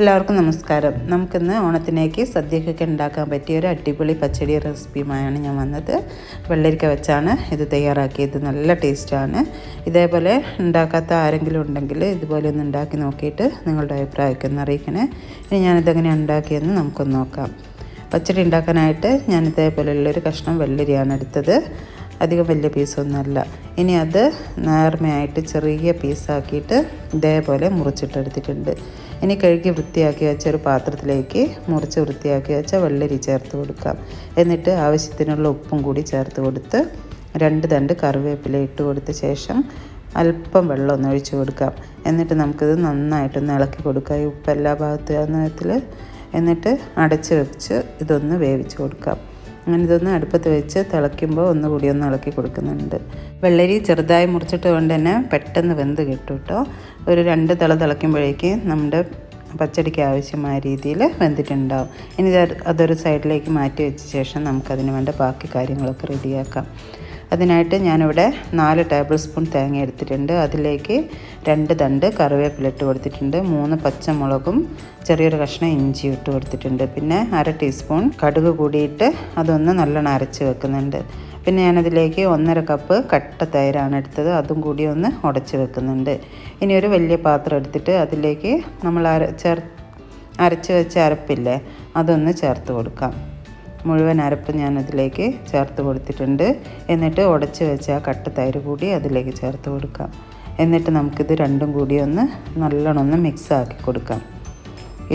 എല്ലാവർക്കും നമസ്കാരം. നമുക്കിന്ന് ഓണത്തിനേക്ക് സദ്യക്കൊക്കെ ഉണ്ടാക്കാൻ പറ്റിയ ഒരു അടിപൊളി പച്ചടി റെസിപ്പിയുമായാണ് ഞാൻ വന്നത്. വെള്ളരിക്ക വെച്ചാണ് ഇത് തയ്യാറാക്കിയത്. നല്ല ടേസ്റ്റാണ്. ഇതേപോലെ ഉണ്ടാക്കാത്ത ആരെങ്കിലും ഉണ്ടെങ്കിൽ ഇതുപോലെ ഒന്ന് ഉണ്ടാക്കി നോക്കിയിട്ട് നിങ്ങളുടെ അഭിപ്രായമൊക്കെ ഒന്ന് അറിയിക്കണേ. ഇനി ഞാനിതെങ്ങനെയാണ് ഉണ്ടാക്കിയെന്ന് നമുക്കൊന്ന് നോക്കാം. പച്ചടി ഉണ്ടാക്കാനായിട്ട് ഞാൻ ഇതേപോലെയുള്ളൊരു കഷ്ണം വെള്ളരിയാണ് എടുത്തത്. അധികം വലിയ പീസൊന്നുമല്ല. ഇനി അത് നേർമയായിട്ട് ചെറിയ പീസാക്കിയിട്ട് ഇതേപോലെ മുറിച്ചിട്ടെടുത്തിട്ടുണ്ട്. ഇനി കഴുകി വൃത്തിയാക്കി വെച്ച ഒരു പാത്രത്തിലേക്ക് മുറിച്ച് വൃത്തിയാക്കി വെച്ച വെള്ളരി ചേർത്ത് കൊടുക്കാം. എന്നിട്ട് ആവശ്യത്തിനുള്ള ഉപ്പും കൂടി ചേർത്ത് കൊടുത്ത് 2 തണ്ട് കറിവേപ്പില ഇട്ട് കൊടുത്ത ശേഷം അല്പം വെള്ളം ഒന്ന് ഒഴിച്ച് കൊടുക്കാം. എന്നിട്ട് നമുക്കിത് നന്നായിട്ടൊന്ന് ഇളക്കി കൊടുക്കാം, ഈ ഉപ്പ് എല്ലാ ഭാഗത്തും ആകുന്ന വിധത്തിൽ. എന്നിട്ട് അടച്ച് വെച്ച് ഇതൊന്ന് വേവിച്ച് കൊടുക്കാം. അങ്ങനെ ഇതൊന്ന് അടുപ്പത്ത് വെച്ച് തിളയ്ക്കുമ്പോൾ ഒന്നുകൂടി ഒന്ന് ഇളക്കി കൊടുക്കുന്നുണ്ട്. വെള്ളരി ചെറുതായി മുറിച്ചിട്ട് കൊണ്ട് തന്നെ പെട്ടെന്ന് വെന്ത് കിട്ടും കേട്ടോ. ഒരു 2 തിള തിളയ്ക്കുമ്പോഴേക്ക് നമ്മുടെ പച്ചടിക്ക് ആവശ്യമായ രീതിയിൽ വെന്തിട്ടുണ്ടാവും. ഇനി അതൊരു സൈഡിലേക്ക് മാറ്റി വെച്ച ശേഷം നമുക്കതിന് വേണ്ട ബാക്കി കാര്യങ്ങളൊക്കെ റെഡിയാക്കാം. അതിനായിട്ട് ഞാനിവിടെ 4 ടേബിൾ സ്പൂൺ തേങ്ങ എടുത്തിട്ടുണ്ട്. അതിലേക്ക് 2 തണ്ട് കറിവേപ്പില ഇട്ട് കൊടുത്തിട്ടുണ്ട്. 3 പച്ചമുളകും ചെറിയൊരു കഷ്ണം ഇഞ്ചി ഇട്ട് കൊടുത്തിട്ടുണ്ട്. പിന്നെ 1/2 ടീസ്പൂൺ കടുക് കൂടിയിട്ട് അതൊന്ന് നല്ലോണം അരച്ച് വെക്കുന്നുണ്ട്. പിന്നെ ഞാനതിലേക്ക് 1/2 കപ്പ് കട്ട തൈരാണ് എടുത്തത്. അതും കൂടി ഒന്ന് ഉടച്ച് വെക്കുന്നുണ്ട്. ഇനി ഒരു വലിയ പാത്രം എടുത്തിട്ട് അതിലേക്ക് നമ്മൾ അരച്ച് വെച്ച അരപ്പില്ലേ, അതൊന്ന് ചേർത്ത് കൊടുക്കാം. മുഴുവൻ അരപ്പ് ഞാനതിലേക്ക് ചേർത്ത് കൊടുത്തിട്ടുണ്ട്. എന്നിട്ട് ഉടച്ച് വെച്ച ആ കട്ട തൈര് കൂടി അതിലേക്ക് ചേർത്ത് കൊടുക്കാം. എന്നിട്ട് നമുക്കിത് രണ്ടും കൂടി ഒന്ന് നല്ലോണം ഒന്ന് മിക്സാക്കി കൊടുക്കാം.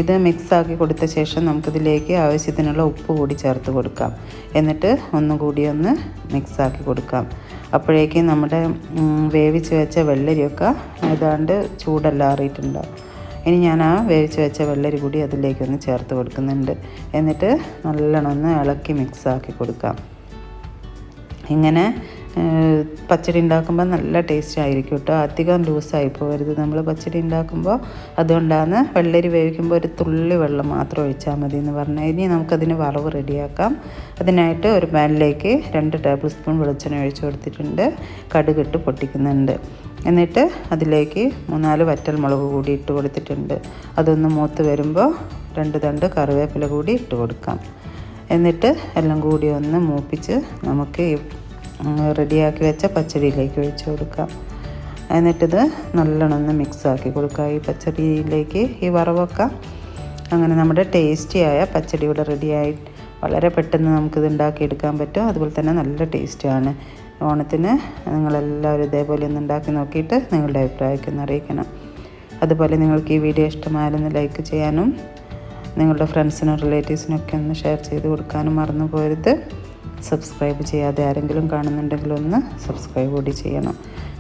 ഇത് മിക്സാക്കി കൊടുത്ത ശേഷം നമുക്കിതിലേക്ക് ആവശ്യത്തിനുള്ള ഉപ്പ് കൂടി ചേർത്ത് കൊടുക്കാം. എന്നിട്ട് ഒന്നും കൂടി ഒന്ന് മിക്സാക്കി കൊടുക്കാം. അപ്പോഴേക്കും നമ്മുടെ വേവിച്ച് വെച്ച വെള്ളരിയൊക്കെ ഏതാണ്ട് ചൂടെല്ലാം ആറിയിട്ടുണ്ടാവും. ഇനി ഞാൻ ആ വേവിച്ച് വെച്ച വെള്ളരി കൂടി അതിലേക്കൊന്ന് ചേർത്ത് കൊടുക്കുന്നുണ്ട്. എന്നിട്ട് നല്ലോണം ഒന്ന് ഇളക്കി മിക്സാക്കി കൊടുക്കാം. ഇങ്ങനെ പച്ചടി ഉണ്ടാക്കുമ്പോൾ നല്ല ടേസ്റ്റ് ആയിരിക്കും കേട്ടോ. അധികം ലൂസായി പോകരുത് നമ്മൾ പച്ചടി ഉണ്ടാക്കുമ്പോൾ. അതുകൊണ്ടാണ് വെള്ളരി വേവിക്കുമ്പോൾ ഒരു തുള്ളി വെള്ളം മാത്രം ഒഴിച്ചാൽ മതി എന്ന് പറഞ്ഞാൽ. ഇനി നമുക്കതിന് വറവ് റെഡിയാക്കാം. അതിനായിട്ട് ഒരു പാനിലേക്ക് 2 ടേബിൾ സ്പൂൺ വെളിച്ചെണ്ണ ഒഴിച്ച് കൊടുത്തിട്ടുണ്ട്. കടുകിട്ട് പൊട്ടിക്കുന്നുണ്ട്. എന്നിട്ട് അതിലേക്ക് 3-4 വറ്റൽമുളക് കൂടി ഇട്ട് കൊടുത്തിട്ടുണ്ട്. അതൊന്ന് മൂത്ത് വരുമ്പോൾ 2 തണ്ട് കറിവേപ്പില കൂടി ഇട്ട് കൊടുക്കാം. എന്നിട്ട് എല്ലാം കൂടി ഒന്ന് മൂപ്പിച്ച് നമുക്ക് റെഡിയാക്കി വെച്ച പച്ചടിയിലേക്ക് ഒഴിച്ച് കൊടുക്കാം. എന്നിട്ടിത് നല്ലോണം ഒന്ന് മിക്സാക്കി കൊടുക്കുക ഈ പച്ചടിയിലേക്ക്, ഈ വറവൊക്കെ. അങ്ങനെ നമ്മുടെ ടേസ്റ്റിയായ പച്ചടി ഇവിടെ റെഡിയായി. വളരെ പെട്ടെന്ന് നമുക്കിത് ഉണ്ടാക്കിയെടുക്കാൻ പറ്റും. അതുപോലെ തന്നെ നല്ല ടേസ്റ്റാണ്. ഓണത്തിന് നിങ്ങളെല്ലാവരും ഇതേപോലെ ഒന്ന് ഉണ്ടാക്കി നോക്കിയിട്ട് നിങ്ങളുടെ അഭിപ്രായമൊക്കെ ഒന്ന് അറിയിക്കണം. അതുപോലെ നിങ്ങൾക്ക് ഈ വീഡിയോ ഇഷ്ടമായാലൊന്ന് ലൈക്ക് ചെയ്യാനും നിങ്ങളുടെ ഫ്രണ്ട്സിനും റിലേറ്റീവ്സിനൊക്കെ ഒന്ന് ഷെയർ ചെയ്ത് കൊടുക്കാനും മറന്നു പോകരുത്. സബ്സ്ക്രൈബ് ചെയ്യാതെ ആരെങ്കിലും കാണുന്നുണ്ടെങ്കിൽ ഒന്ന് സബ്സ്ക്രൈബ് കൂടി ചെയ്യണം.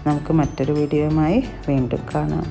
നമുക്ക് മറ്റൊരു വീഡിയോയുമായി വീണ്ടും കാണാം.